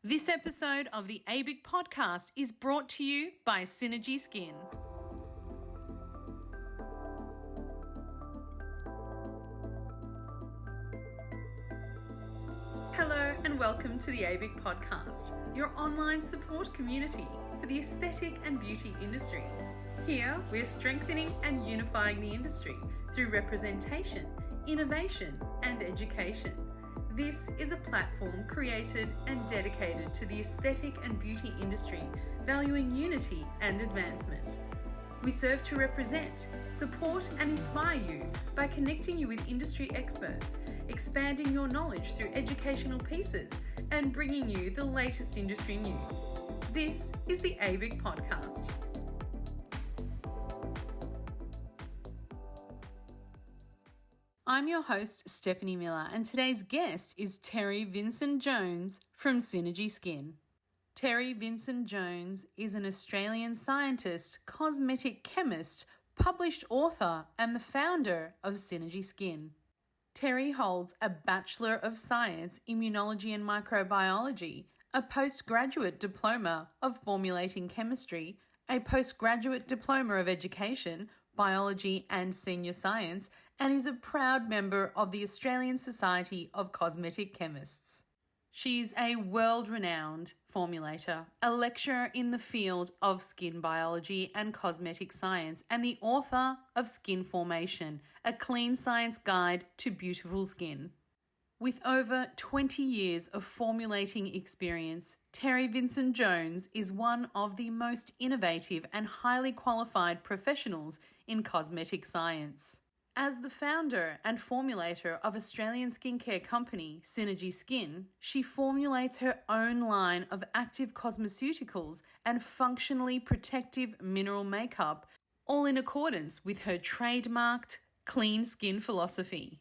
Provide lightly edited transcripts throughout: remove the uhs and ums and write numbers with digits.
This episode of the ABIC podcast is brought to you by Synergie Skin. Hello and welcome to the ABIC podcast, your online support community for the aesthetic and beauty industry. Here, we're strengthening and unifying the industry through representation, innovation, and education. This is a platform created and dedicated to the aesthetic and beauty industry, valuing unity and advancement. We serve to represent, support, and inspire you by connecting you with industry experts, expanding your knowledge through educational pieces, and bringing you the latest industry news. This is the ABIC podcast. I'm your host, Stephanie Miller, and today's guest is Terri Vinson Jones from Synergie Skin. Terri Vinson Jones is an Australian scientist, cosmetic chemist, published author, and the founder of Synergie Skin. Terri holds a Bachelor of Science, Immunology and Microbiology, a postgraduate Diploma of Formulating Chemistry, a postgraduate Diploma of Education, Biology and Senior Science, and is a proud member of the Australian Society of Cosmetic Chemists. She's a world-renowned formulator, a lecturer in the field of skin biology and cosmetic science, and the author of Skinformation, a clean science guide to beautiful skin. With over 20 years of formulating experience, Terri Vinson Jones is one of the most innovative and highly qualified professionals in cosmetic science. As the founder and formulator of Australian skincare company Synergie Skin, she formulates her own line of active cosmeceuticals and functionally protective mineral makeup, all in accordance with her trademarked clean skin philosophy.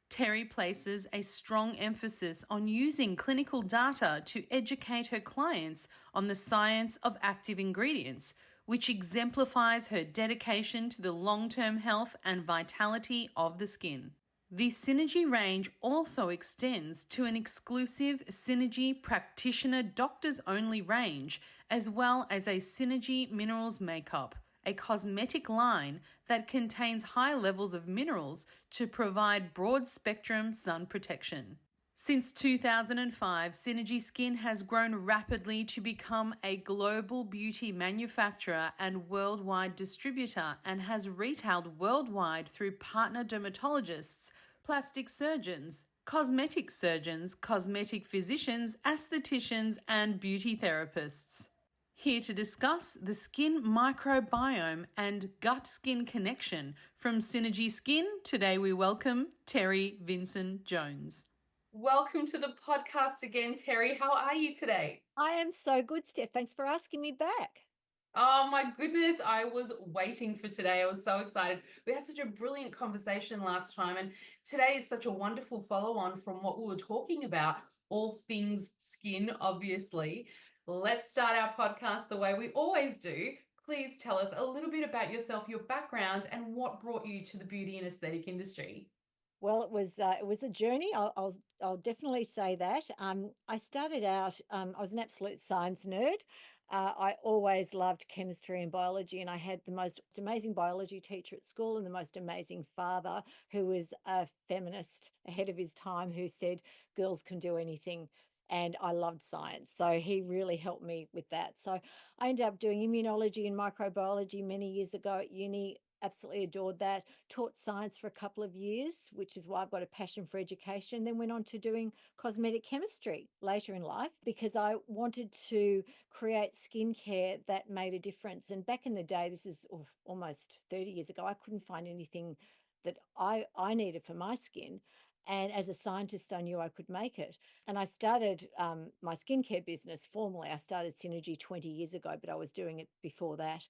Terri places a strong emphasis on using clinical data to educate her clients on the science of active ingredients, which exemplifies her dedication to the long-term health and vitality of the skin. The Synergie range also extends to an exclusive Synergie practitioner doctors-only range, as well as a Synergie minerals makeup, a cosmetic line that contains high levels of minerals to provide broad-spectrum sun protection. Since 2005, Synergie Skin has grown rapidly to become a global beauty manufacturer and worldwide distributor, and has retailed worldwide through partner dermatologists, plastic surgeons, cosmetic surgeons, cosmetic physicians, aestheticians, and beauty therapists. Here to discuss the skin microbiome and gut-skin connection from Synergie Skin, today we welcome Terri Vinson Jones. Welcome to the podcast again, Terri. How are you today? I am so good, Steph. Thanks for asking me back. Oh my goodness, I was waiting for today. I was so excited. We had such a brilliant conversation last time, and today is such a wonderful follow-on from what we were talking about, all things skin, obviously. Let's start our podcast the way we always do. Please tell us a little bit about yourself, your background, and what brought you to the beauty and aesthetic industry. Well, it was a journey. I'll definitely say that. I started out. I was an absolute science nerd. I always loved chemistry and biology, and I had the most amazing biology teacher at school and the most amazing father who was a feminist ahead of his time, who said girls can do anything. And I loved science. So he really helped me with that. So I ended up doing immunology and microbiology many years ago at uni. Absolutely adored that. Taught science for a couple of years, which is why I've got a passion for education. Then went on to doing cosmetic chemistry later in life because I wanted to create skincare that made a difference. And back in the day, this is almost 30 years ago, I couldn't find anything that I needed for my skin. And as a scientist, I knew I could make it. And I started my skincare business formally. I started Synergie 20 years ago, but I was doing it before that.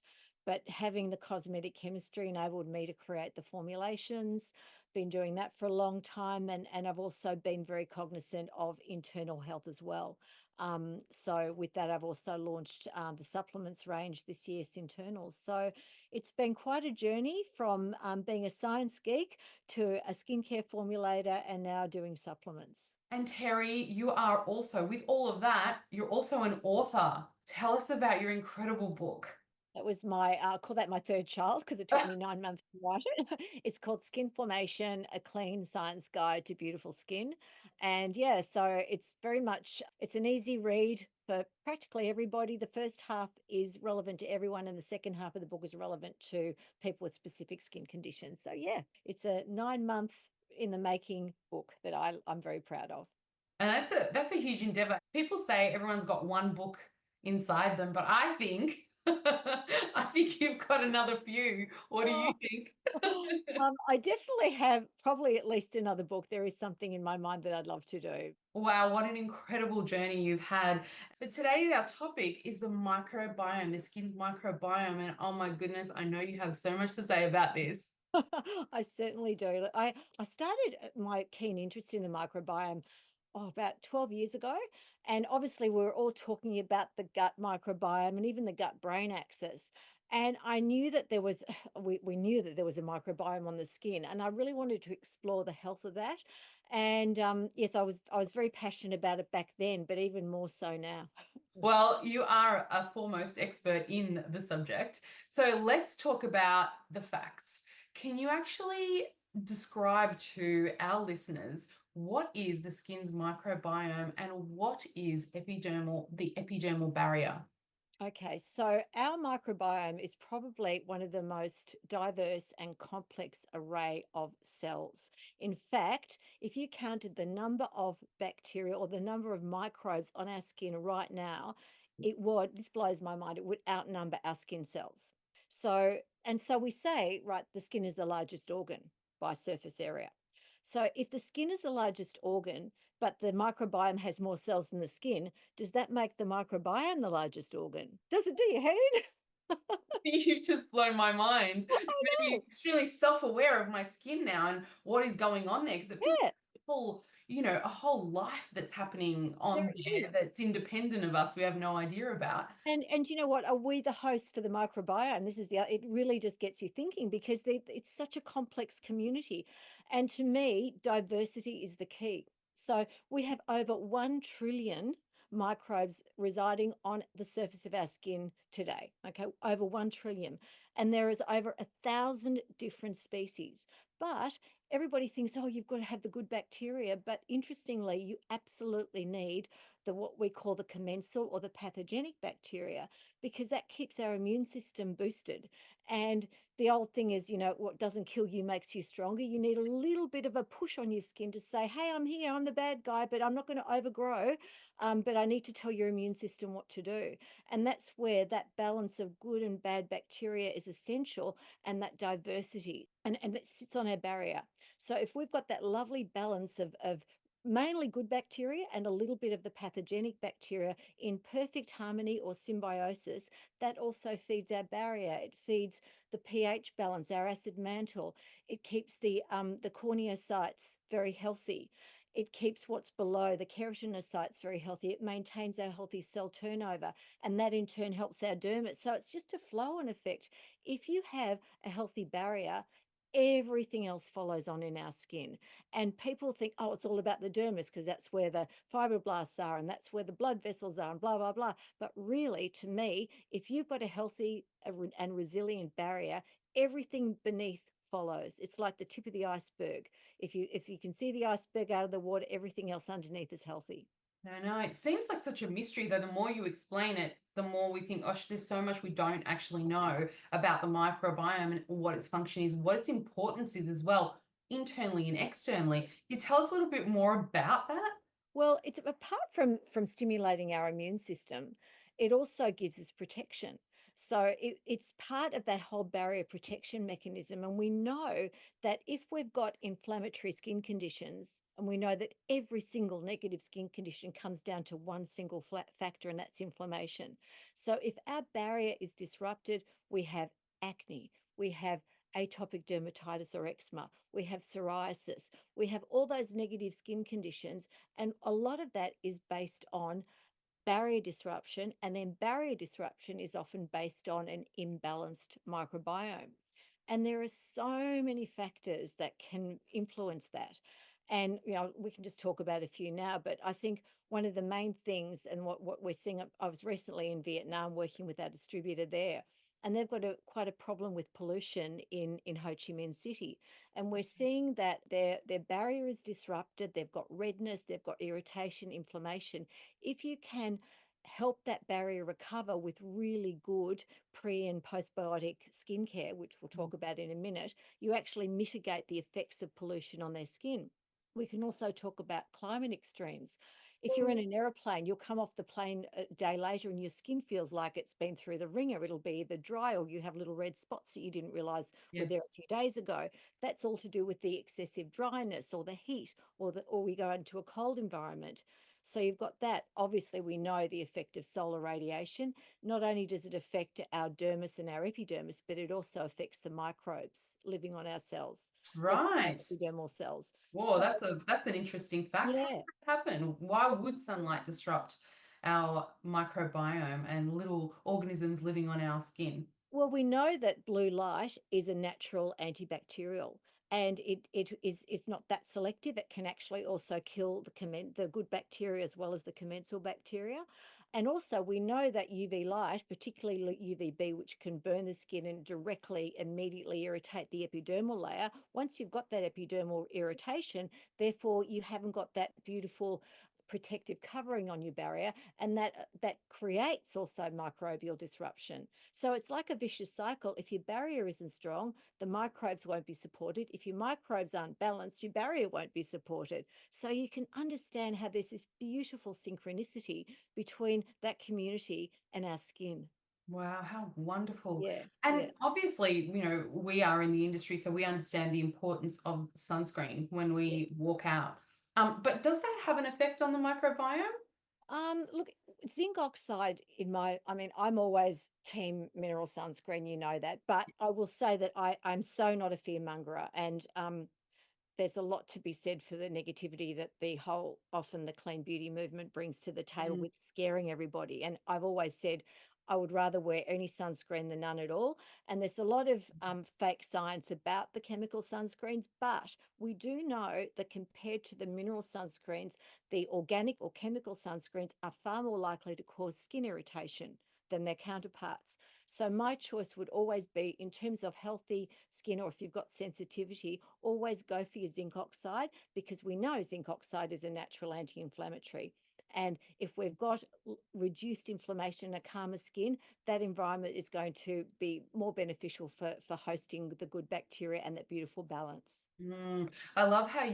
But having the cosmetic chemistry enabled me to create the formulations, been doing that for a long time. And I've also been very cognizant of internal health as well. So with that, I've also launched the supplements range this year, Internals. So it's been quite a journey from being a science geek to a skincare formulator and now doing supplements. And Terry, you are also, with all of that, you're also an author. Tell us about your incredible book. That was I call that my third child because it took me 9 months to write it. It's called Skinformation, a clean science guide to beautiful skin. And yeah, so it's very much, it's an easy read for practically everybody. The first half is relevant to everyone, and the second half of the book is relevant to people with specific skin conditions. So yeah, it's a 9 month in the making book that I'm very proud of. And that's a huge endeavor. People say everyone's got one book inside them, but I think I think you've got another few. What do you think? I definitely have probably at least another book. There is something in my mind that I'd love to do. Wow, what an incredible journey you've had. But today, our topic is the microbiome, the skin's microbiome. And oh my goodness, I know you have so much to say about this. I certainly do. I started my keen interest in the microbiome about 12 years ago. And obviously, we were all talking about the gut microbiome and even the gut brain axis. And I knew that there was, we knew that there was a microbiome on the skin. And I really wanted to explore the health of that. And yes, I was very passionate about it back then, but even more so now. Well, you are a foremost expert in the subject. So let's talk about the facts. Can you actually describe to our listeners what is the skin's microbiome and what is the epidermal barrier? Okay, so our microbiome is probably one of the most diverse and complex array of cells. In fact, if you counted the number of bacteria or the number of microbes on our skin right now, this blows my mind, it would outnumber our skin cells. So we say, right, the skin is the largest organ by surface area. So if the skin is the largest organ, but the microbiome has more cells than the skin, does that make the microbiome the largest organ? Does it do your head in? You've just blown my mind. I It made me know. really self-aware of my skin now and what is going on there because it feels Yeah, like a whole life that's happening there on is. there that's independent of us. We have no idea about. And you know what? Are we the host for the microbiome? This is it really just gets you thinking because it's such a complex community. And to me, diversity is the key. So we have over 1 trillion microbes residing on the surface of our skin today. Okay, over 1 trillion. And there is over 1,000 different species. But everybody thinks, oh, you've got to have the good bacteria. But interestingly, you absolutely need what we call the commensal or the pathogenic bacteria, because that keeps our immune system boosted. And the old thing is, what doesn't kill you makes you stronger. You need a little bit of a push on your skin to say, hey, I'm here, I'm the bad guy, but I'm not going to overgrow. But I need to tell your immune system what to do. And that's where that balance of good and bad bacteria is essential, and that diversity. And that sits on our barrier. So if we've got that lovely balance of mainly good bacteria and a little bit of the pathogenic bacteria in perfect harmony or symbiosis, that also feeds our barrier. It feeds the pH balance, our acid mantle. It keeps the corneocytes very healthy. It keeps what's below the keratinocytes very healthy. It maintains our healthy cell turnover, and that in turn helps our dermis. So it's just a flow on effect. If you have a healthy barrier, everything else follows on in our skin. And people think, oh, it's all about the dermis because that's where the fibroblasts are and that's where the blood vessels are and blah, blah, blah. But really, to me, if you've got a healthy and resilient barrier, everything beneath follows. It's like the tip of the iceberg. If you can see the iceberg out of the water, everything else underneath is healthy. I know it seems like such a mystery, though. The more you explain it, the more we think, gosh, there's so much we don't actually know about the microbiome and what its function is, what its importance is as well, internally and externally. Can you tell us a little bit more about that? Well, it's apart from stimulating our immune system, it also gives us protection. So it's part of that whole barrier protection mechanism. And we know that if we've got inflammatory skin conditions, and we know that every single negative skin condition comes down to one single factor, and that's inflammation. So if our barrier is disrupted, we have acne, we have atopic dermatitis or eczema, we have psoriasis, we have all those negative skin conditions. And a lot of that is based on barrier disruption. And then barrier disruption is often based on an imbalanced microbiome. And there are so many factors that can influence that. And we can just talk about a few now, but I think one of the main things, and what we're seeing, I was recently in Vietnam working with our distributor there, and they've got quite a problem with pollution in Ho Chi Minh City. And we're seeing that their barrier is disrupted, they've got redness, they've got irritation, inflammation. If you can help that barrier recover with really good pre and postbiotic skincare, which we'll talk about in a minute, you actually mitigate the effects of pollution on their skin. We can also talk about climate extremes. If you're in an aeroplane, you'll come off the plane a day later and your skin feels like it's been through the ringer. It'll be either dry or you have little red spots that you didn't realize were there Yes. a few days ago. That's all to do with the excessive dryness or the heat, or we go into a cold environment. So you've got that. Obviously, we know the effect of solar radiation. Not only does it affect our dermis and our epidermis, but it also affects the microbes living on our cells, Right. epidermal cells. Whoa, So that's an interesting fact. How yeah, does that happen? Why would sunlight disrupt our microbiome and little organisms living on our skin? well, we know that blue light is a natural antibacterial, and it's not that selective. It can actually also kill the good bacteria as well as the commensal bacteria. And also, we know that UV light, particularly UVB, which can burn the skin and directly, immediately irritate the epidermal layer. Once you've got that epidermal irritation, therefore you haven't got that beautiful protective covering on your barrier, and that creates also microbial disruption. So it's like a vicious cycle. If your barrier isn't strong, the microbes won't be supported. If your microbes aren't balanced, your barrier won't be supported. So you can understand how there's this beautiful synchronicity between that community and our skin. Wow, how wonderful. Yeah, yeah, And obviously, we are in the industry, so we understand the importance of sunscreen when yeah. we walk out. But does that have an effect on the microbiome? Look, zinc oxide I mean, I'm always team mineral sunscreen, you know that, but I will say that I'm so not a fearmongerer, and there's a lot to be said for the negativity that often the clean beauty movement brings to the table Mm, with scaring everybody. And I've always said I would rather wear any sunscreen than none at all. And there's a lot of fake science about the chemical sunscreens, but we do know that compared to the mineral sunscreens, the organic or chemical sunscreens are far more likely to cause skin irritation than their counterparts. So my choice would always be, in terms of healthy skin, or if you've got sensitivity, always go for your zinc oxide, because we know zinc oxide is a natural anti-inflammatory. And if we've got reduced inflammation and a calmer skin, that environment is going to be more beneficial for hosting the good bacteria and that beautiful balance. mm. I love how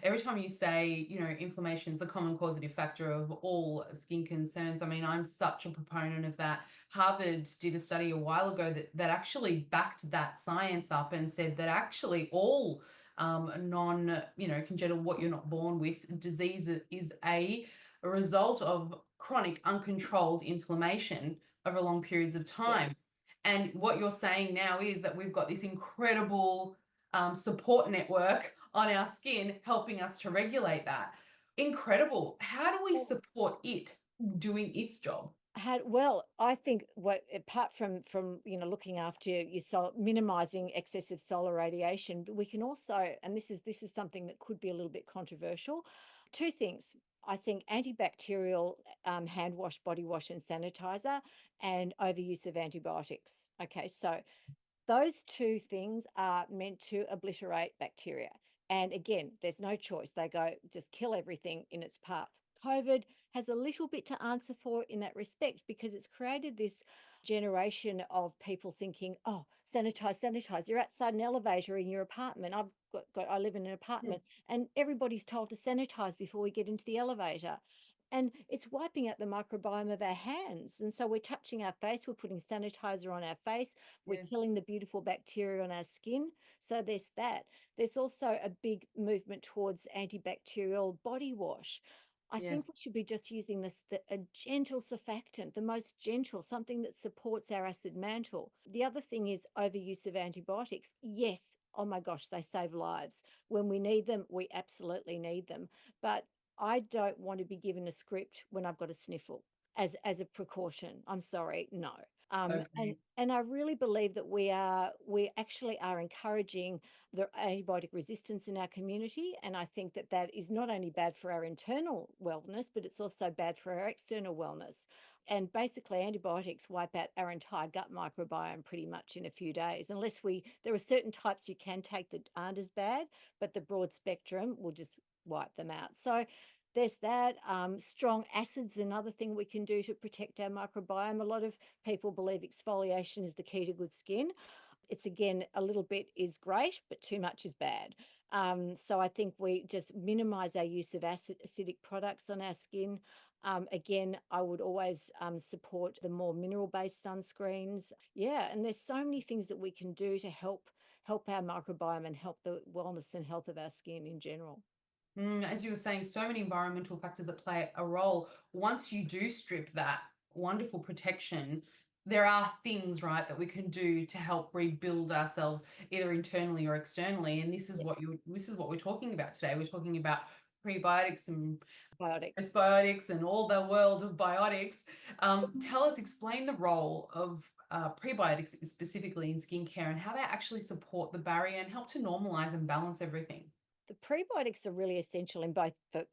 every time you say, inflammation is the common causative factor of all skin concerns. I mean, I'm such a proponent of that. Harvard did a study a while ago that actually backed that science up and said that actually all congenital, what you're not born with, disease is a result of chronic, uncontrolled inflammation over long periods of Yeah. time. And what you're saying now is that we've got this incredible support network on our skin helping us to regulate that. Incredible. How do we support it doing its job? I think, what apart from looking after your soul, minimizing excessive solar radiation, but we can also, and this is something that could be a little bit controversial. Two things. I think antibacterial hand wash, body wash, and sanitizer, and overuse of antibiotics. Okay, so those two things are meant to obliterate bacteria. And again, there's no choice. They go just kill everything in its path. COVID has a little bit to answer for in that respect, because it's created this generation of people thinking, oh, sanitize, sanitize. You're outside an elevator in your apartment. I live in an Mm. apartment, and everybody's told to sanitize before we get into the elevator. And it's wiping out the microbiome of our hands. And so we're touching our face, we're putting sanitizer on our face, we're Yes, killing the beautiful bacteria on our skin. So there's that. There's also a big movement towards antibacterial body wash. I yes, think we should be just using a gentle surfactant, the most gentle, something that supports our acid mantle. The other thing is overuse of antibiotics. Yes, oh my gosh, they save lives. When we need them, we absolutely need them. But I don't want to be given a script when I've got a sniffle. as a precaution. I'm sorry, no. Okay. And I really believe that we actually are encouraging the antibiotic resistance in our community, and I think that that is not only bad for our internal wellness, but it's also bad for our external wellness. And basically, antibiotics wipe out our entire gut microbiome pretty much in a few days, unless there are certain types you can take that aren't as bad, but the broad spectrum will just wipe them out. So there's that. Strong acids, another thing we can do to protect our microbiome. A lot of people believe exfoliation is the key to good skin. It's, again, a little bit is great, but too much is bad. So I think we just minimize our use of acidic products on our skin. Again, I would always support the more mineral-based sunscreens. Yeah, and there's so many things that we can do to help our microbiome and help the wellness and health of our skin in general. As you were saying, so many environmental factors that play a role. Once you do strip that wonderful protection, there are things, right, that we can do to help rebuild ourselves either internally or externally. And this is Yes, what we're talking about today. We're talking about prebiotics and biotics. postbiotics and all the world of biotics. Explain the role of prebiotics specifically in skincare and how they actually support the barrier and help to normalize and balance everything. The prebiotics are really essential in both for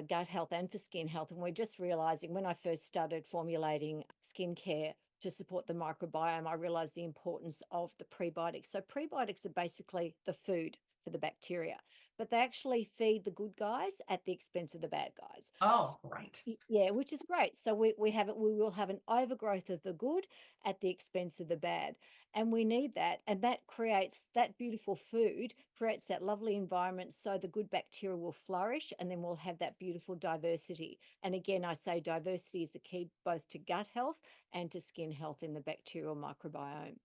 gut health and for skin health. And we're just realizing, when I first started formulating skincare to support the microbiome, I realized the importance of the prebiotics. So prebiotics are basically the food for the bacteria, but they actually feed the good guys at the expense of the bad guys. Oh, great. Yeah, which is great. So we will have an overgrowth of the good at the expense of the bad. And we need that. And that creates that beautiful food, creates that lovely environment so the good bacteria will flourish, and then we'll have that beautiful diversity. And again, I say diversity is the key both to gut health and to skin health in the bacterial microbiome.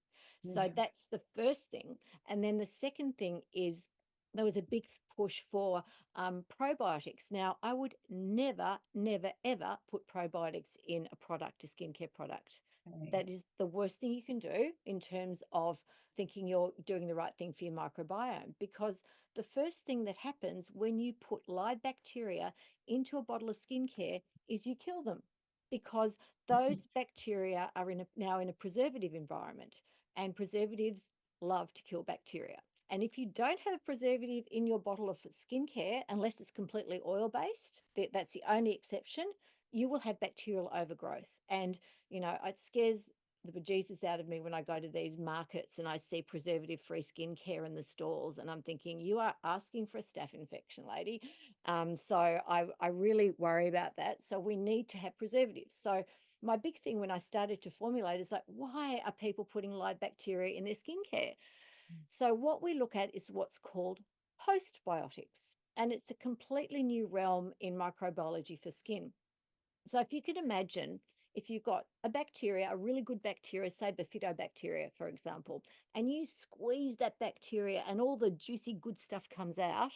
So Mhm. that's the first thing. And then the second thing is, there was a big push for probiotics. Now, I would never, never, ever put probiotics in a product, a skincare product. Okay. That is the worst thing you can do in terms of thinking you're doing the right thing for your microbiome, because the first thing that happens when you put live bacteria into a bottle of skincare is you kill them, because those bacteria are now in a preservative environment, and preservatives love to kill bacteria. And if you don't have a preservative in your bottle of skincare, unless it's completely oil-based, that's the only exception, you will have bacterial overgrowth. And, it scares the bejesus out of me when I go to these markets and I see preservative-free skincare in the stalls. And I'm thinking, you are asking for a staph infection, lady. So I really worry about that. So we need to have preservatives. So my big thing when I started to formulate is like, why are people putting live bacteria in their skincare? So what we look at is what's called postbiotics, and it's a completely new realm in microbiology for skin. So if you could imagine, if you've got a bacteria, a really good bacteria, say bifidobacteria, for example, and you squeeze that bacteria and all the juicy good stuff comes out,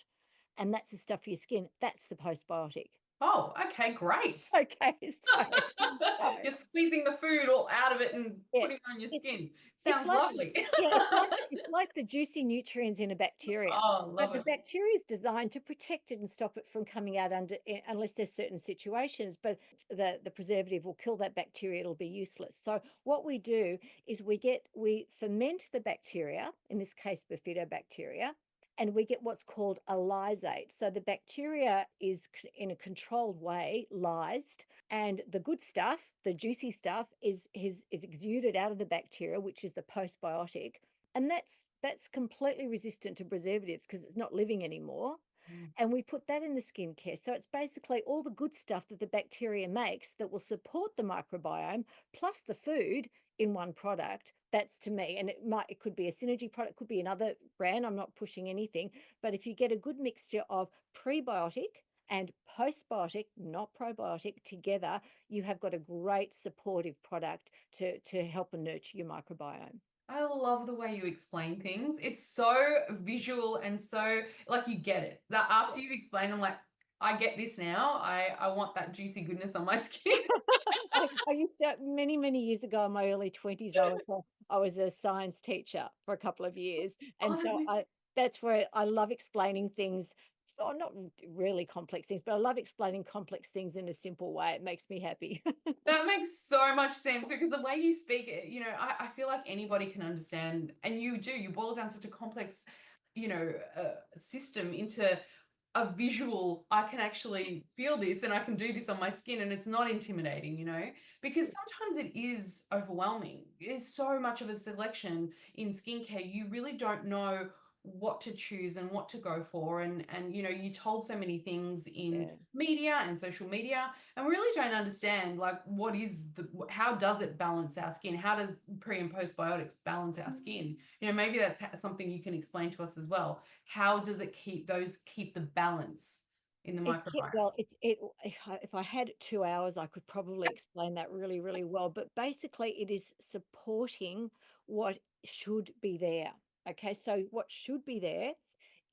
and that's the stuff for your skin, that's the postbiotic. Oh, okay, great. Okay, so You're squeezing the food all out of it and yeah, putting it on your it's skin. It's Sounds like the lovely. yeah, it's like the juicy nutrients in a bacteria, Oh, but love the it. bacteria is designed to protect it and stop it from coming out unless there's certain situations, but the preservative will kill that bacteria, it'll be useless. So what we do is we ferment the bacteria, in this case bifidobacteria, and we get what's called a lysate. So the bacteria is in a controlled way lysed, and the good stuff, the juicy stuff, is exuded out of the bacteria, which is the postbiotic, and that's completely resistant to preservatives because it's not living anymore. Mm. And we put that in the skincare. So it's basically all the good stuff that the bacteria makes that will support the microbiome, plus the food in one product. That's, to me, and it could be a Synergie product, could be another brand. I'm not pushing anything, but if you get a good mixture of prebiotic and postbiotic, not probiotic, together, you have got a great supportive product to help and nurture your microbiome. I love the way you explain things. It's so visual and so like you get it. That after you've explained, I'm like, I get this now. I want that juicy goodness on my skin. I used to, many, many years ago in my early 20s, I was a science teacher for a couple of years. And Oh, that's so that's where I love explaining things So not really complex things, but I love explaining complex things in a simple way. It makes me happy. That makes so much sense because the way you speak, I feel like anybody can understand, and you boil down such a complex, system into a visual. I can actually feel this and I can do this on my skin, and it's not intimidating, because sometimes it is overwhelming. There's so much of a selection in skincare. You really don't know what to choose and what to go for. And you told so many things in Yeah. media and social media, and we really don't understand like how does it balance our skin? How does pre and postbiotics balance our skin? Maybe that's something you can explain to us as well. How does it keep the balance in the microbiome? Well, if I had 2 hours, I could probably explain that really, really well. But basically, it is supporting what should be there. Okay, so what should be there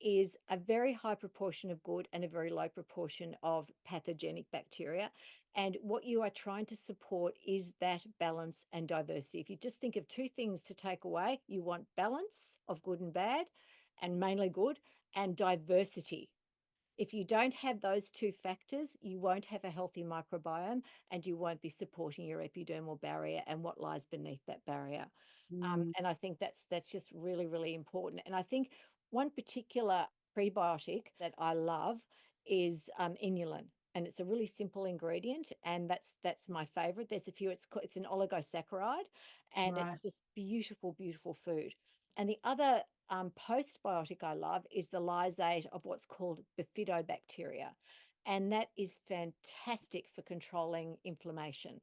is a very high proportion of good and a very low proportion of pathogenic bacteria. And what you are trying to support is that balance and diversity. If you just think of two things to take away, you want balance of good and bad, and mainly good, and diversity. If you don't have those two factors, you won't have a healthy microbiome and you won't be supporting your epidermal barrier and what lies beneath that barrier. Mm, And I think that's just really, really important. And I think one particular prebiotic that I love is inulin. And it's a really simple ingredient, and that's my favorite. There's a few. It's an oligosaccharide, and right. it's just beautiful, beautiful food. And the other postbiotic I love is the lysate of what's called bifidobacteria. And that is fantastic for controlling inflammation.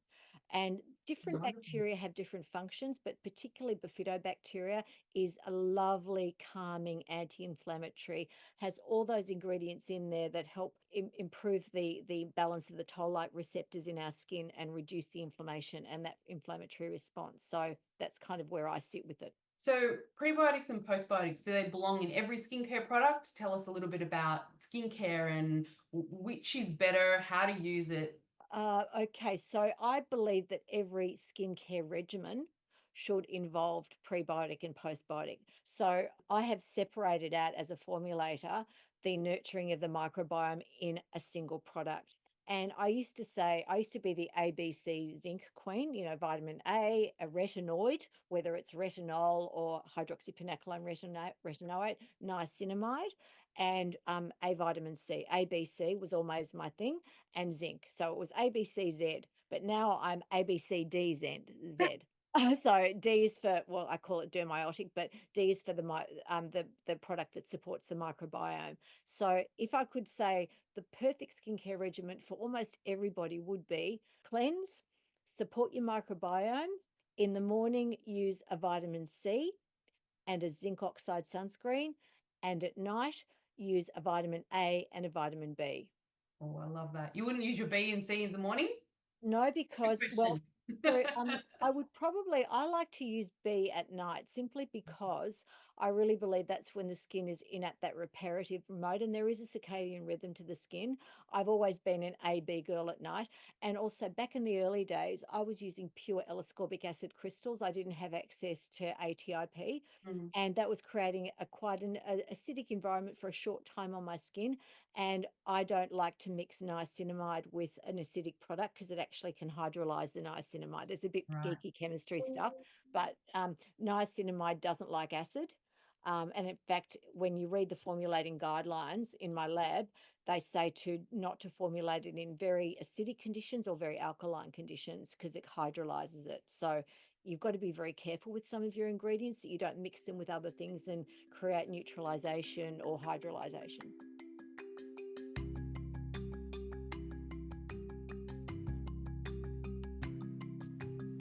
And different Right. bacteria have different functions, but particularly bifidobacteria is a lovely, calming, anti-inflammatory, has all those ingredients in there that help improve the balance of the toll-like receptors in our skin and reduce the inflammation and that inflammatory response. So that's kind of where I sit with it. So prebiotics and postbiotics, do they belong in every skincare product? Tell us a little bit about skincare and which is better, how to use it. Okay, so I believe that every skincare regimen should involve prebiotic and postbiotic. So I have separated out as a formulator the nurturing of the microbiome in a single product. And I used to say, I used to be the ABC zinc queen, vitamin A retinoid, whether it's retinol or hydroxypinoculone retinoate, niacinamide, and A vitamin C. ABC was always my thing, and zinc. So it was ABCZ, but now I'm ABCDZ. So D is for, well, I call it dermiotic, but D is for the product that supports the microbiome. So if I could say the perfect skincare regimen for almost everybody would be cleanse, support your microbiome. In the morning, use a vitamin C and a zinc oxide sunscreen, and at night, use a vitamin A and a vitamin B. Oh, I love that. You wouldn't use your B and C in the morning? No, Good because, well, question. so I like to use B at night simply because I really believe that's when the skin is in at that reparative mode, and there is a circadian rhythm to the skin. I've always been an AB girl at night. And also back in the early days, I was using pure L-ascorbic acid crystals. I didn't have access to ATIP. Mm, And that was creating quite an acidic environment for a short time on my skin. And I don't like to mix niacinamide with an acidic product because it actually can hydrolyze the niacinamide. It's a bit right. geeky chemistry stuff, but niacinamide doesn't like acid. And in fact, when you read the formulating guidelines in my lab, they say not to formulate it in very acidic conditions or very alkaline conditions because it hydrolyzes it. So you've got to be very careful with some of your ingredients that you don't mix them with other things and create neutralization or hydrolyzation.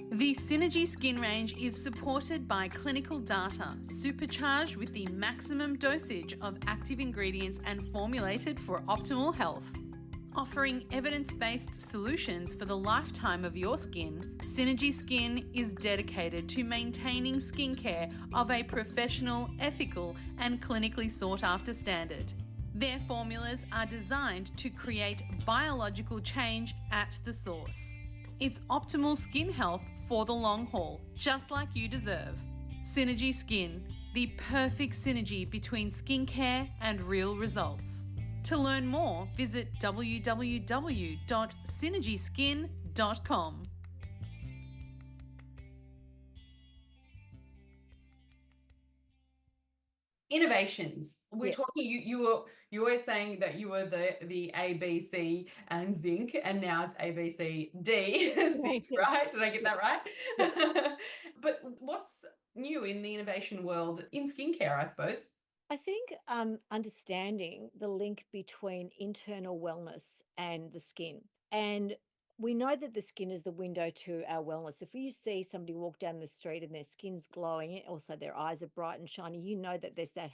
The Synergie Skin range is supported by clinical data, supercharged with the maximum dosage of active ingredients and formulated for optimal health. Offering evidence-based solutions for the lifetime of your skin, Synergie Skin is dedicated to maintaining skincare of a professional, ethical, and clinically sought-after standard. Their formulas are designed to create biological change at the source. It's optimal skin health for the long haul, just like you deserve. Synergie Skin, the perfect synergy between skincare and real results. To learn more, visit www.synergieskin.com. Innovations. We're Yes. talking. You were saying that you were the A, B, C, and zinc, and now it's A, B, C, D, zinc. Right? Did I get that right? Yeah. But what's new in the innovation world in skincare, I suppose? I think understanding the link between internal wellness and the skin. And we know that the skin is the window to our wellness. If you see somebody walk down the street and their skin's glowing, also their eyes are bright and shiny, you know that there's that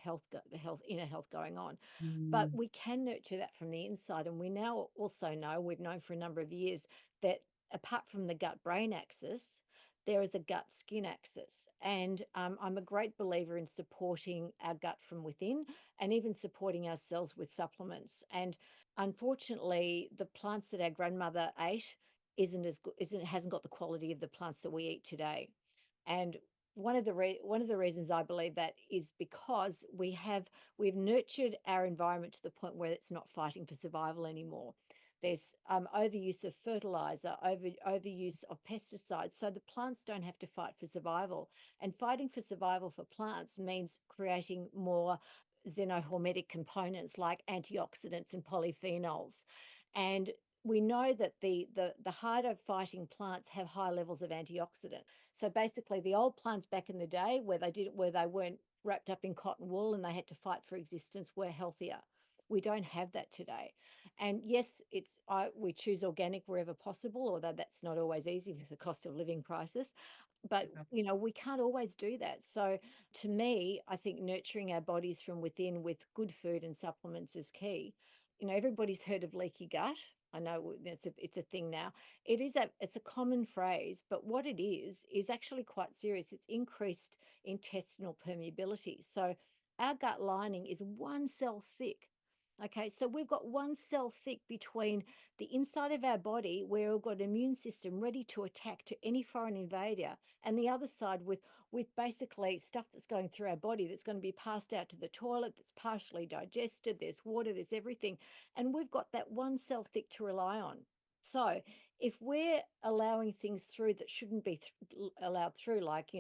the health, inner health going on. But we can nurture that from the inside. And we now also know, we've known for a number of years, that apart from the gut brain axis, there is a gut skin axis. And I'm a great believer in supporting our gut from within and even supporting ourselves with supplements. And unfortunately, the plants that our grandmother ate isn't as good, hasn't got the quality of the plants that we eat today. And one of the reasons I believe that is because we've nurtured our environment to the point where it's not fighting for survival anymore. There's overuse of fertilizer, overuse of pesticides, so the plants don't have to fight for survival. And fighting for survival for plants means creating more xenohormetic components like antioxidants and polyphenols. And we know that the harder fighting plants have high levels of antioxidant. So basically, the old plants back in the day where they weren't wrapped up in cotton wool and they had to fight for existence were healthier. We don't have that today. And yes, we choose organic wherever possible, although that's not always easy with the cost of living crisis. But we can't always do that. So to me, I think nurturing our bodies from within with good food and supplements is key. Everybody's heard of leaky gut. I know it's a thing now. It's a common phrase, but what it is actually quite serious. It's increased intestinal permeability. So our gut lining is one cell thick. Okay, so we've got one cell thick between the inside of our body where we've got an immune system ready to attack to any foreign invader, and the other side with basically stuff that's going through our body that's going to be passed out to the toilet, that's partially digested, there's water, there's everything. And we've got that one cell thick to rely on. So if we're allowing things through that shouldn't be allowed through, like,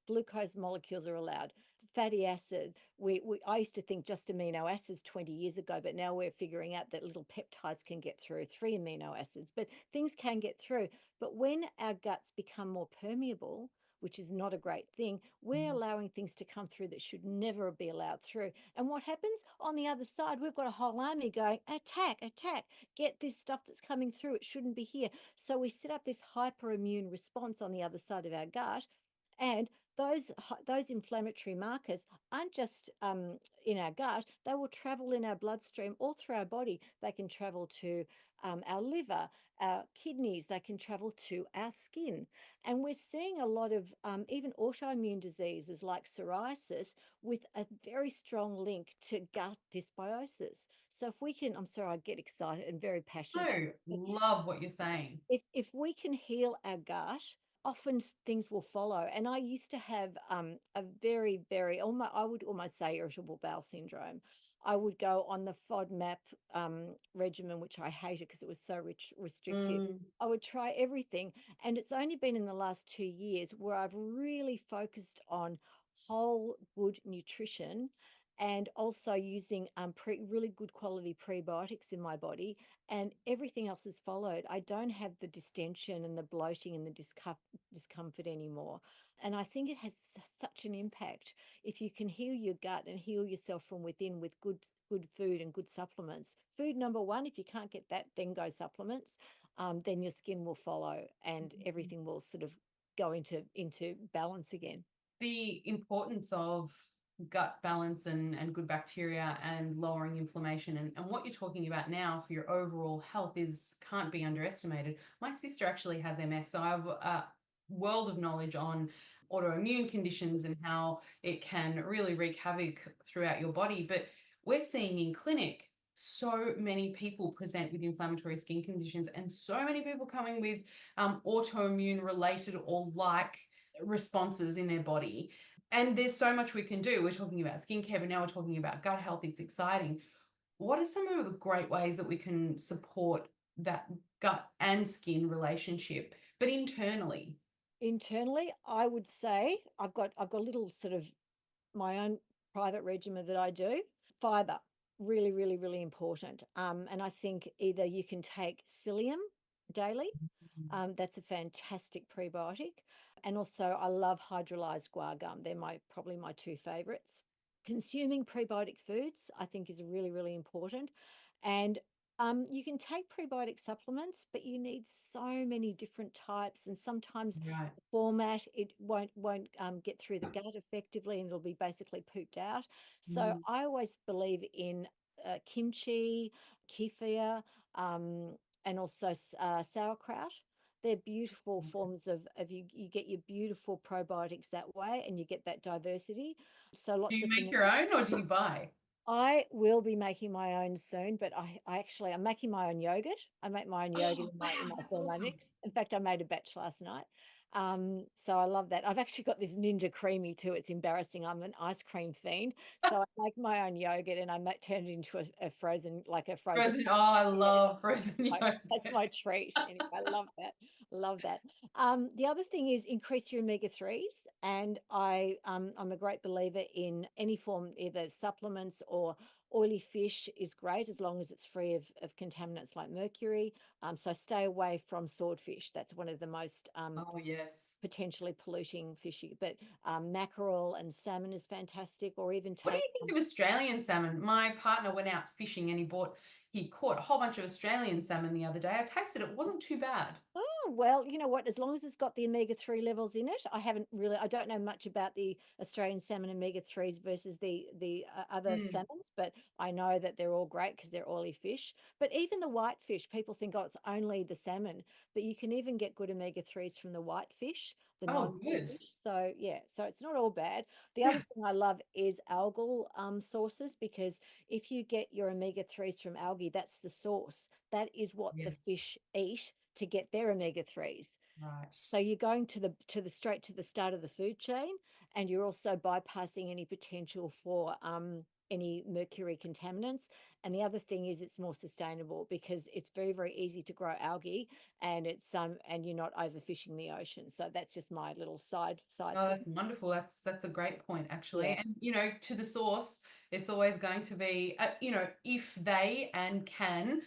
glucose molecules are allowed, fatty acids, I used to think just amino acids 20 years ago, but now we're figuring out that little peptides can get through, 3 amino acids, but things can get through. But when our guts become more permeable, which is not a great thing, we're allowing things to come through that should never be allowed through. And what happens on the other side? We've got a whole army going, attack, attack, get this stuff that's coming through. It shouldn't be here. So we set up this hyperimmune response on the other side of our gut. And those inflammatory markers aren't just in our gut, they will travel in our bloodstream all through our body. They can travel to our liver, our kidneys, they can travel to our skin. And we're seeing a lot of even autoimmune diseases like psoriasis with a very strong link to gut dysbiosis. So if we can, I'm sorry, I get excited and very passionate. No, love what you're saying. If we can heal our gut, often things will follow. And I used to have a very, very, I would almost say irritable bowel syndrome. I would go on the FODMAP regimen, which I hated because it was so restrictive. I would try everything. And it's only been in the last 2 years where I've really focused on whole, good nutrition and also using really good quality prebiotics in my body, and everything else has followed. I don't have the distension and the bloating and the discomfort anymore. And I think it has such an impact if you can heal your gut and heal yourself from within with good food and good supplements. Food number one, if you can't get that, then go supplements. Then your skin will follow and everything will sort of go into balance again. The importance of gut balance and good bacteria and lowering inflammation and what you're talking about now for your overall health is can't be underestimated. My sister actually has MS, so I have a world of knowledge on autoimmune conditions and how it can really wreak havoc throughout your body. But we're seeing in clinic so many people present with inflammatory skin conditions and so many people coming with autoimmune related or like responses in their body. And there's so much we can do. We're talking about skincare, but now we're talking about gut health. It's exciting. what are some of the great ways that we can support that gut and skin relationship, but internally? Internally, I would say I've got a little sort of my own private regimen that I do. Fiber, really, really, really important. And I think either you can take psyllium daily. That's a fantastic prebiotic. And also, I love hydrolyzed guar gum. They're probably my two favorites. Consuming prebiotic foods, I think, is really, really important. And you can take prebiotic supplements, but you need so many different types, and sometimes Right. the format it won't get through the gut effectively, and it'll be basically pooped out. So Mm. I always believe in kimchi, kefir, and also sauerkraut. They're beautiful forms of you get your beautiful probiotics that way, and you get that diversity. So Do lots you of make your own or do you buy? I will be making my own soon, but I'm making my own yogurt. I make my own yogurt Oh, in wow, my that's awesome. Thermomix. In fact, I made a batch last night. So I love that. I've actually got this Ninja Creamy too. It's embarrassing. I'm an ice cream fiend. So I make my own yogurt and turn it into a frozen, like a frozen. Frozen. Oh, I Yeah, love frozen that's yogurt. my treat. Anyway, I love that. Love that. The other thing is increase your omega-3s. And I'm a great believer in any form, either supplements or oily fish is great as long as it's free of contaminants like mercury. So stay away from swordfish. That's one of the most Oh, yes. potentially polluting fishy. But mackerel and salmon is fantastic, or even What do take you think of Australian salmon? My partner went out fishing and he caught a whole bunch of Australian salmon the other day. I tasted it, wasn't too bad. Oh, well, you know what? As long as it's got the omega-3 levels in it, I don't know much about the Australian salmon omega-3s versus the other Mm. salmons, but I know that they're all great because they're oily fish. But even the white fish, people think, oh, it's only the salmon, but you can even get good omega-3s from the white fish, the Oh, non-meat good. fish. So yeah, so it's not all bad. The other thing I love is algal sources, because if you get your omega-3s from algae, that's the source. That is what the Yeah, fish eat to get their omega-3s. right. So you're going to the straight to the start of the food chain, and you're also bypassing any potential for any mercury contaminants. And the other thing is it's more sustainable because it's very, very easy to grow algae, and it's and you're not overfishing the ocean. So that's just my little side Oh, thing. that's wonderful. That's a great point, actually. Yeah, And to the source, it's always going to be, if they and can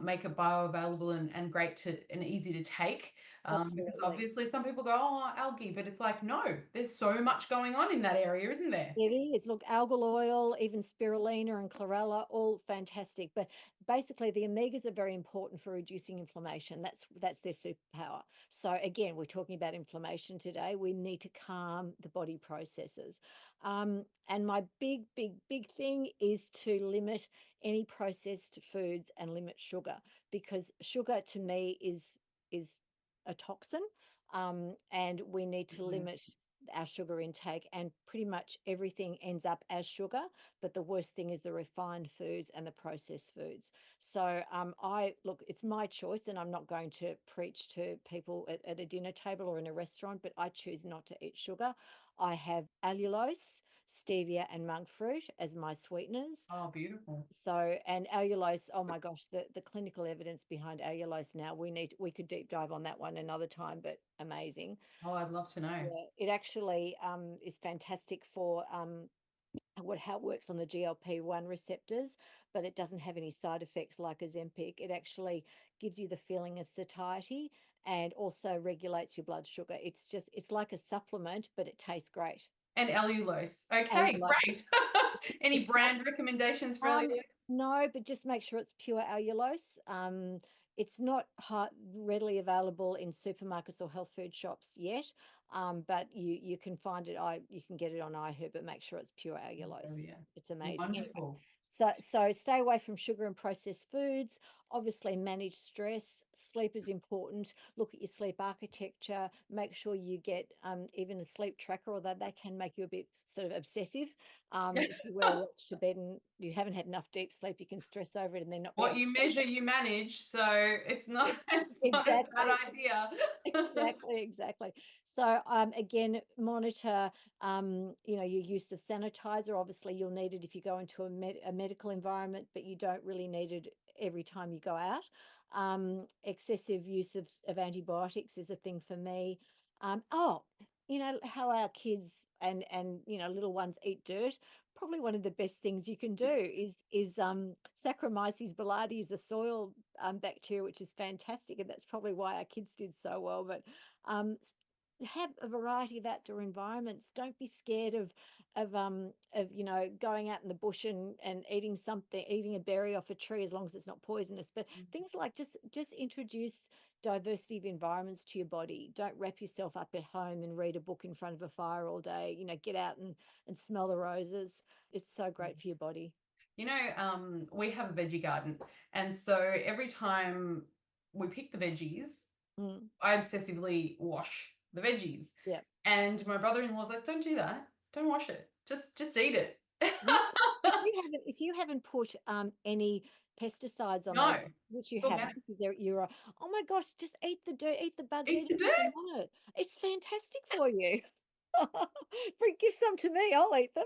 make it bioavailable and great to and easy to take. Because absolutely. obviously some people go, oh, algae, but it's like, no, there's so much going on in that area, isn't there? It is. Look, algal oil, even spirulina and chlorella, all fantastic. But basically, the omegas are very important for reducing inflammation. That's their superpower. So again, we're talking about inflammation today. We need to calm the body processes. And my big, big, big thing is to limit any processed foods and limit sugar, because sugar to me is a toxin. And we need to Mhm. limit our sugar intake, and pretty much everything ends up as sugar, but the worst thing is the refined foods and the processed foods. So I look, it's my choice, and I'm not going to preach to people at a dinner table or in a restaurant, but I choose not to eat sugar. I have allulose, stevia, and monk fruit as my sweeteners. Oh, beautiful. So, and allulose, oh my gosh, the clinical evidence behind allulose now, we could deep dive on that one another time, but amazing. Oh, I'd love to know. Yeah, it actually is fantastic for how it works on the GLP-1 receptors, but it doesn't have any side effects like Ozempic. It actually gives you the feeling of satiety and also regulates your blood sugar. It's like a supplement, but it tastes great. And allulose. Okay, Allulose. great. Any It's so brand recommendations for Um, allulose? no, but just make sure it's pure allulose. It's not readily available in supermarkets or health food shops yet, but you can find it. You can get it on iHerb, but make sure it's pure Oh, allulose. yeah. It's amazing. Anyway, Wonderful. so stay away from sugar and processed foods. obviously manage stress. Sleep is important. Look at your sleep architecture. Make sure you get even a sleep tracker, although they can make you a bit sort of obsessive. If you wear a watch to bed and you haven't had enough deep sleep, you can stress over it and then not be able What to you sleep. measure, you manage. So it's not, it's not a Exactly. bad idea. Exactly. So again, monitor your use of sanitizer. Obviously, you'll need it if you go into a medical environment, but you don't really need it every time you go out. Excessive use of antibiotics is a thing for me. Oh, how our kids and little ones eat dirt. Probably one of the best things you can do is Saccharomyces boulardii is a soil bacteria, which is fantastic, and that's probably why our kids did so well. But have a variety of outdoor environments. Don't be scared of going out in the bush and eating a berry off a tree, as long as it's not poisonous. But things like just introduce diversity of environments to your body. Don't wrap yourself up at home and read a book in front of a fire all day. Get out and smell the roses. It's so great for your body. We have a veggie garden, and so every time we pick the veggies, Mm, I obsessively wash the veggies. yeah. And my brother-in-law's like, don't do that. Don't wash it. Just eat it. Yeah. If you haven't put any pesticides on No, those, which you haven't, organic. because you're oh my gosh, just eat the dirt, eat the bugs, Eat eat the everything dirt. on it. It's fantastic for you. Give some to me, I'll eat them.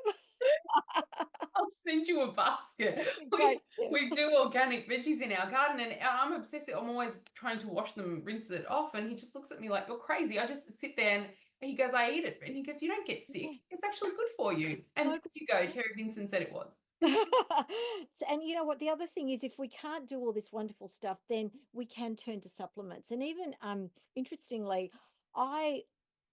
I'll send you a basket. That'd be We great, Steph. we do organic veggies in our garden, and I'm obsessive. I'm always trying to wash them, rinse it off, and he just looks at me like you're crazy. I just sit there and he goes, I eat it, and he goes, you don't get sick. Yeah, It's actually good for you. And so there you go. Terry Vinson said it was. And you know what? The other thing is, if we can't do all this wonderful stuff, then we can turn to supplements. And even interestingly, I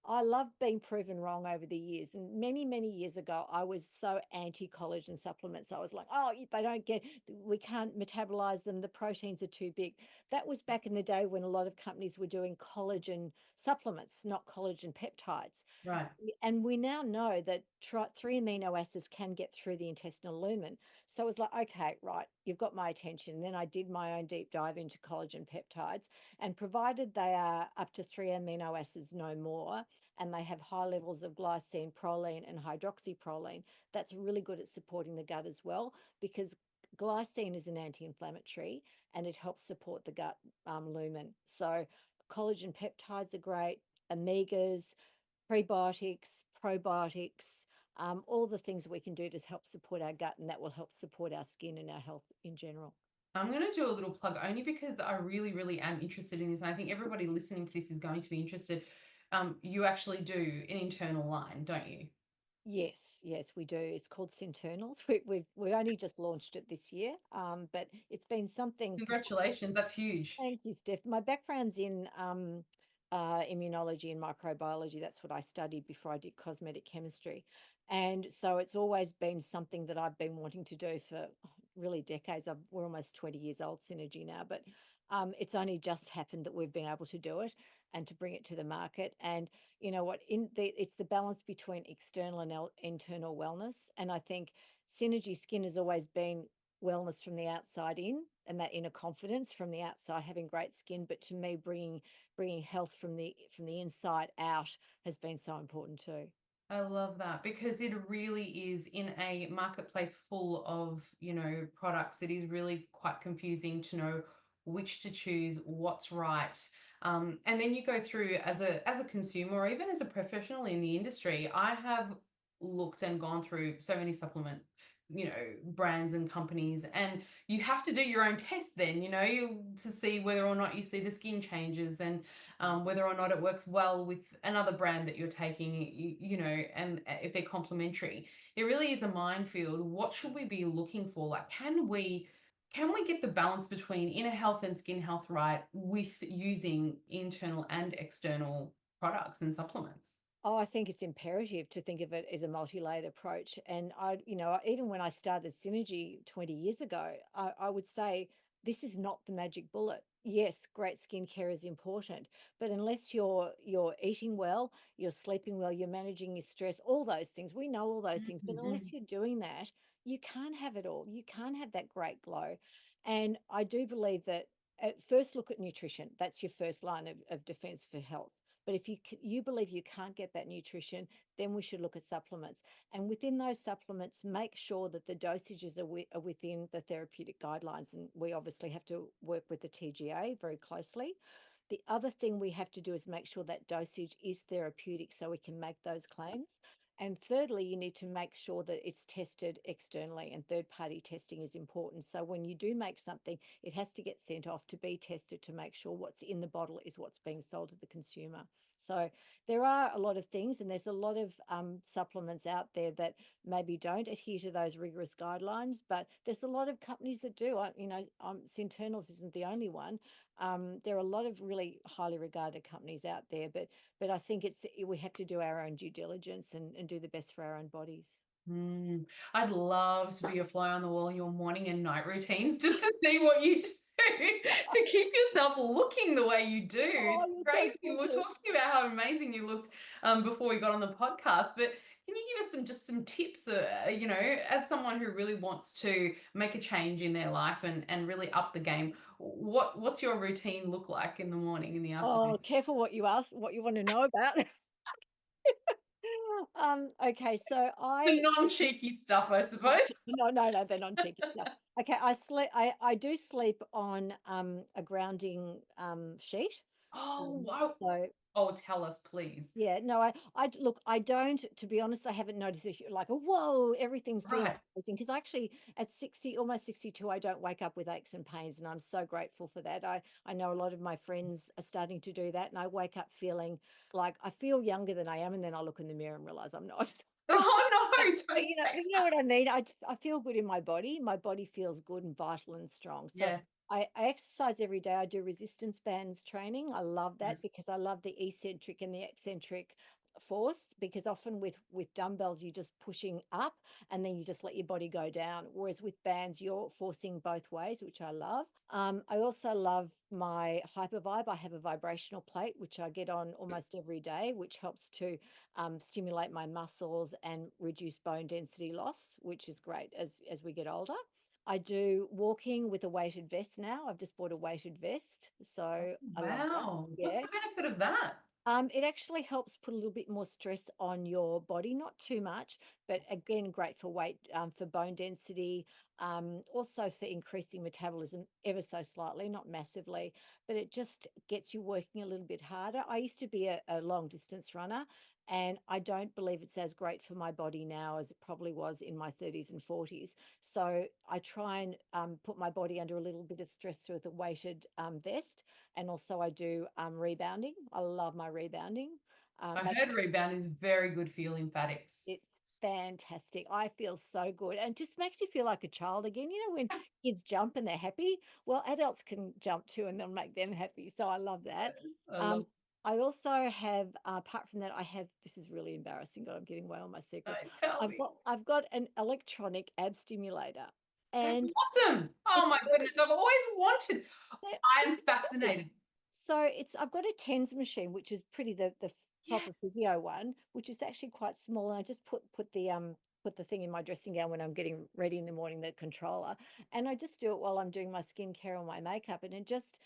I love being proven wrong over the years. And many, many years ago, I was so anti-collagen supplements. I was like, oh, we can't metabolize them. The proteins are too big. That was back in the day when a lot of companies were doing collagen supplements, not collagen peptides. Right. And we now know that three amino acids can get through the intestinal lumen. So it's like, okay, right, you've got my attention. Then I did my own deep dive into collagen peptides, and provided they are up to three amino acids, no more, and they have high levels of glycine, proline, and hydroxyproline, that's really good at supporting the gut as well, because glycine is an anti-inflammatory and it helps support the gut lumen. So collagen peptides are great, omegas, prebiotics, probiotics, all the things we can do to help support our gut, and that will help support our skin and our health in general. I'm going to do a little plug only because I really, really am interested in this. And I think everybody listening to this is going to be interested. You actually do an internal line, don't you? Yes, we do. It's called Centernals. We only just launched it this year, but it's been something because Congratulations. That's huge. thank you, Steph. My background's in immunology and microbiology. That's what I studied before I did cosmetic chemistry. And so it's always been something that I've been wanting to do for really decades. We're almost 20 years old, Synergy now, but it's only just happened that we've been able to do it and to bring it to the market. And you know what? It's the balance between external and internal wellness. And I think Synergy Skin has always been wellness from the outside in, and that inner confidence from the outside, having great skin. But to me, bringing health from the inside out has been so important too. I love that because it really is in a marketplace full of, products. It is really quite confusing to know which to choose, what's right. And then you go through as a consumer or even as a professional in the industry. I have looked and gone through so many supplement, brands and companies, and you have to do your own test then, to see whether or not you see the skin changes and whether or not it works well with another brand that you're taking, and if they're complementary. It really is a minefield. What should we be looking for? Like, can we get the balance between inner health and skin health right with using internal and external products and supplements? Oh, I think it's imperative to think of it as a multi-layered approach. And even when I started Synergy 20 years ago, I would say this is not the magic bullet. Yes, great skincare is important, but unless you're eating well, you're sleeping well, you're managing your stress, all those things, we know all those things, but Mhm. unless you're doing that, you can't have it all. You can't have that great glow. And I do believe that at first look at nutrition. That's your first line of defense for health. But if you believe you can't get that nutrition, then we should look at supplements. And within those supplements, make sure that the dosages are within the therapeutic guidelines. And we obviously have to work with the TGA very closely. The other thing we have to do is make sure that dosage is therapeutic so we can make those claims. And thirdly, you need to make sure that it's tested externally, and third-party testing is important. So when you do make something, it has to get sent off to be tested to make sure what's in the bottle is what's being sold to the consumer. So there are a lot of things, and there's a lot of supplements out there that maybe don't adhere to those rigorous guidelines, but there's a lot of companies that do. Sinternals isn't the only one. There are a lot of really highly regarded companies out there, but I think we have to do our own due diligence and do the best for our own bodies. I'd love to be a fly on the wall in your morning and night routines just to see what you do to keep yourself looking the way you do. Oh, It's you're so great. We were precious. talking about how amazing you looked before we got on the podcast, but can you give us some tips, as someone who really wants to make a change in their life and really up the game? What's your routine look like in the morning, in the afternoon? Oh, careful what you ask, what you want to know about. Okay, so The non-cheeky stuff, I suppose. no, they're non-cheeky stuff. Okay, I do sleep on a grounding sheet. Oh, Um, wow. so Oh, tell us, please. Yeah, no, look, I don't, to be honest, I haven't noticed like, a whoa, everything feels Right. amazing. Because actually at 60, almost 62, I don't wake up with aches and pains, and I'm so grateful for that. I know a lot of my friends are starting to do that, and I wake up feeling like I feel younger than I am, and then I look in the mirror and realize I'm not. Oh But, no, but don't you know, say but you know what I mean? I feel good in my body. My body feels good and vital and strong. So yeah. I exercise every day. I do resistance bands training. I love that Nice. because I love the eccentric and the eccentric force, because often with dumbbells you're just pushing up and then you just let your body go down, whereas with bands you're forcing both ways, which I love. I also love my hypervibe. I have a vibrational plate which I get on almost every day, which helps to stimulate my muscles and reduce bone density loss, which is great as we get older. I do walking with a weighted vest now. I've just bought a weighted vest, so I love that. Wow. What's Yeah. the benefit of that? It actually helps put a little bit more stress on your body, not too much, but again, great for weight, for bone density, also for increasing metabolism ever so slightly, not massively, but it just gets you working a little bit harder. I used to be a long distance runner, and I don't believe it's as great for my body now as it probably was in my 30s and 40s. So I try and put my body under a little bit of stress through the weighted vest. And also I do rebounding. I love my rebounding. I Makes heard rebound is very good for your lymphatics. It's fantastic. I feel so good, and just makes you feel like a child again. You know, when kids jump and they're happy, well, adults can jump too, and they'll make them happy. So I love that. I Um, love I also have, apart from that, I have. This is really embarrassing, but I'm giving away all my secrets. it. Tell me. I've got an electronic ab stimulator, That's and awesome. Oh it's my really goodness. I've always wanted. I'm it's good. fascinated. So I've got a TENS machine, which is pretty the Yeah. proper physio one, which is actually quite small. And I just put the thing in my dressing gown when I'm getting ready in the morning, the controller, and I just do it while I'm doing my skincare or my makeup, and it just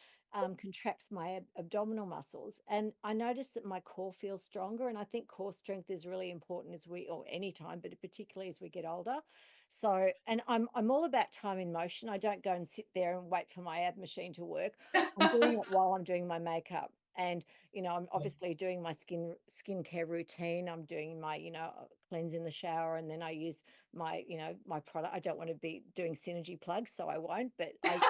contracts my abdominal muscles. And I notice that my core feels stronger, and I think core strength is really important as or anytime, but particularly as we get older. So, and I'm all about time in motion. I don't go and sit there and wait for my ab machine to work. I'm doing it while I'm doing my makeup. And, I'm obviously doing my skincare routine. I'm doing my, cleanse in the shower, and then I use my, my product. I don't want to be doing Synergie plugs, so I won't, but I use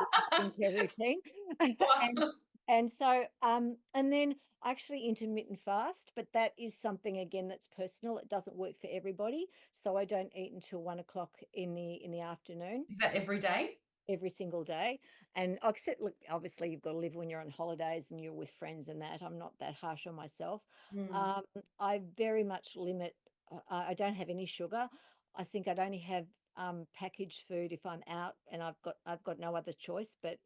the skincare routine. and Wow. and so and then I actually intermittent fast, but that is something again that's personal. It doesn't work for everybody. So I don't eat until 1 o'clock in the afternoon Is that every day? every single day. And except, look, obviously you've got to live when you're on holidays and you're with friends and that. I'm not that harsh on myself. Mm. Um, I very much limit. I don't have any sugar. I think I'd only have packaged food if I'm out and I've got no other choice. But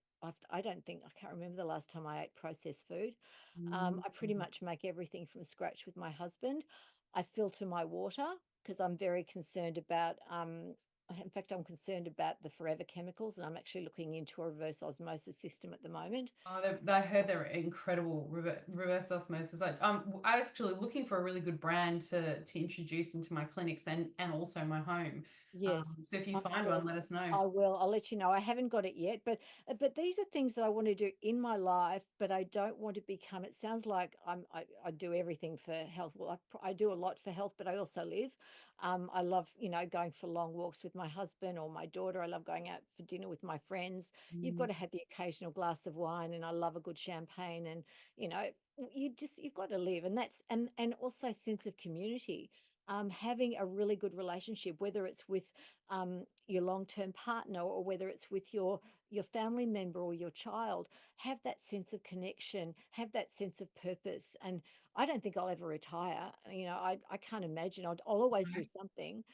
I don't think, I can't remember the last time I ate processed food. Mm. I pretty much make everything from scratch with my husband. I filter my water because I'm very concerned about In fact, I'm concerned about the forever chemicals, and I'm actually looking into a reverse osmosis system at the moment. Oh, I heard they're incredible reverse osmosis. I was actually looking for a really good brand to introduce into my clinics and also my home. Yes, So if you I'm find still. one, let us know. I will. I'll let you know. I haven't got it yet, but these are things that I want to do in my life, but I don't want to become. It sounds like I do everything for health. Well, I do a lot for health, but I also live. I love going for long walks with my husband or my daughter. I love going out for dinner with my friends. You've got Mm. to have the occasional glass of wine, and I love a good champagne, and you know you've got to live, and that's and also sense of community. Having a really good relationship, whether it's with your long-term partner or whether it's with your family member or your child, have that sense of connection, have that sense of purpose. And I don't think I'll ever retire. I can't imagine. I'll always do something,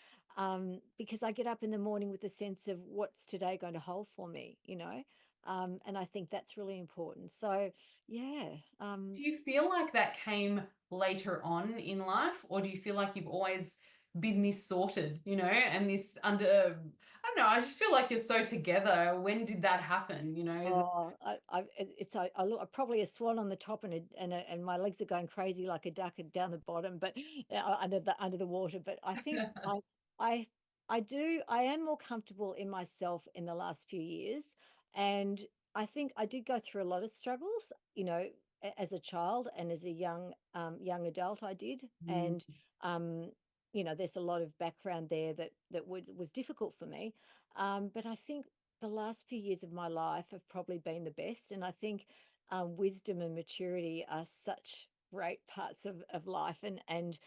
because I get up in the morning with a sense of what's today going to hold for me. And I think that's really important. So yeah. Do you feel like that came later on in life, or do you feel like you've always been this sorted, and this under, I don't know, I just feel like you're so together. When did that happen? Is it? Oh, I look probably a swan on the top and my legs are going crazy like a duck down the bottom, but under the water. But I think I I am more comfortable in myself in the last few years, and I think I did go through a lot of struggles, as a child and as a young adult. I did, Mm. and um, there's a lot of background there that was difficult for me, but I think the last few years of my life have probably been the best. And I think wisdom and maturity are such great parts of life. And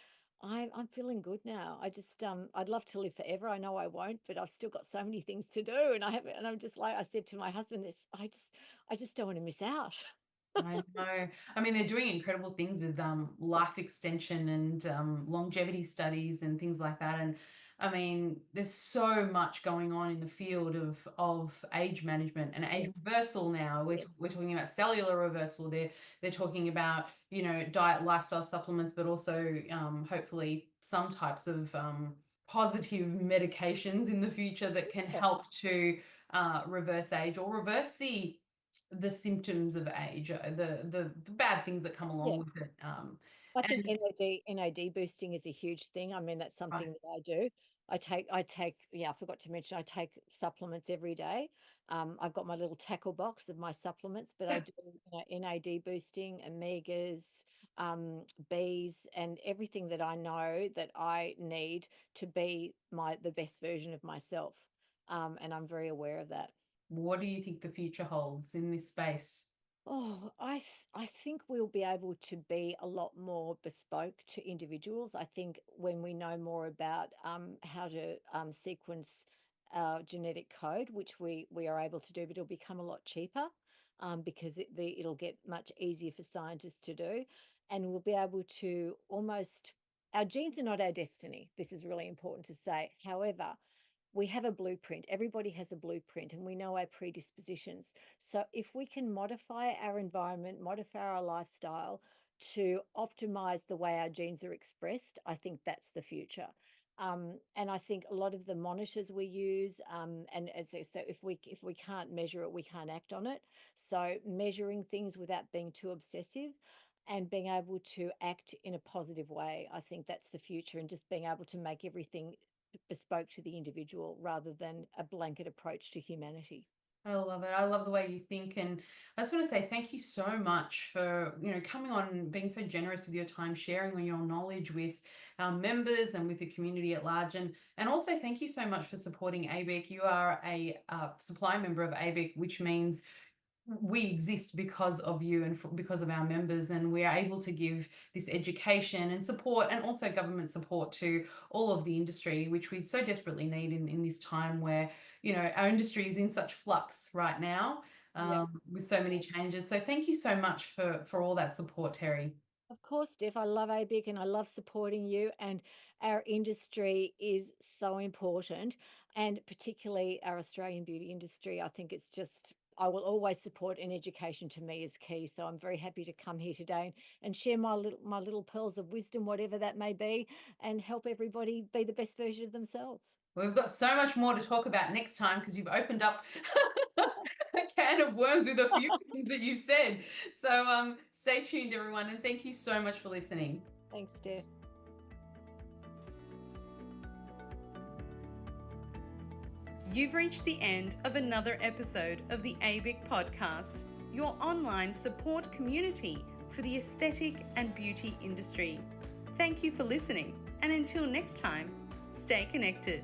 I'm feeling good now. I'd love to live forever. I know I won't, but I've still got so many things to do. And I'm just like I said to my husband, this I just don't want to miss out. I know. I mean, they're doing incredible things with life extension and longevity studies and things like that. And I mean, there's so much going on in the field of age management and age Yes, reversal now. We're, yes, we're talking about cellular reversal. They're talking about, diet, lifestyle supplements, but also hopefully some types of positive medications in the future that can yeah, help to reverse age or reverse the symptoms of age, the bad things that come along yeah. with it. I think And NAD boosting is a huge thing. I mean, that's something that I do. Yeah, I forgot to mention I take supplements every day. I've got my little tackle box of my supplements, but I yeah, do, NAD boosting, omegas, Bs, and everything that I know that I need to be the best version of myself. And I'm very aware of that. what do you think the future holds in this space? Oh, I think we'll be able to be a lot more bespoke to individuals. I think when we know more about how to sequence genetic code, which we are able to do, but it'll become a lot cheaper, because it'll get much easier for scientists to do, and we'll be able to almost. Our genes are not our destiny. This is really important to say. However, we have a blueprint. Everybody has a blueprint, and we know our predispositions. So if we can modify our environment, modify our lifestyle to optimize the way our genes are expressed, I think that's the future. And I think a lot of the monitors we use, and as I say, if we can't measure it, we can't act on it. So measuring things without being too obsessive and being able to act in a positive way, I think that's the future, and just being able to make everything bespoke to the individual rather than a blanket approach to humanity. I love it. I love the way you think. And I just want to say thank you so much for, coming on and being so generous with your time, sharing all your knowledge with our members and with the community at large. And also thank you so much for supporting ABEC. You are a supply member of ABEC, which means we exist because of you and because of our members, and we are able to give this education and support and also government support to all of the industry, which we so desperately need in this time where our industry is in such flux right now, Yeah. with so many changes. So thank you so much for all that support, Terry. Of course, Steph, I love ABIC and I love supporting you. And our industry is so important, and particularly our Australian beauty industry. I think it's just, I will always support, and education to me is key. So I'm very happy to come here today and share my little pearls of wisdom, whatever that may be, and help everybody be the best version of themselves. We've got so much more to talk about next time because you've opened up a can of worms with a few things that you said. So stay tuned, everyone, and thank you so much for listening. Thanks, Steph. You've reached the end of another episode of the ABIC podcast, your online support community for the aesthetic and beauty industry. Thank you for listening, and until next time, stay connected.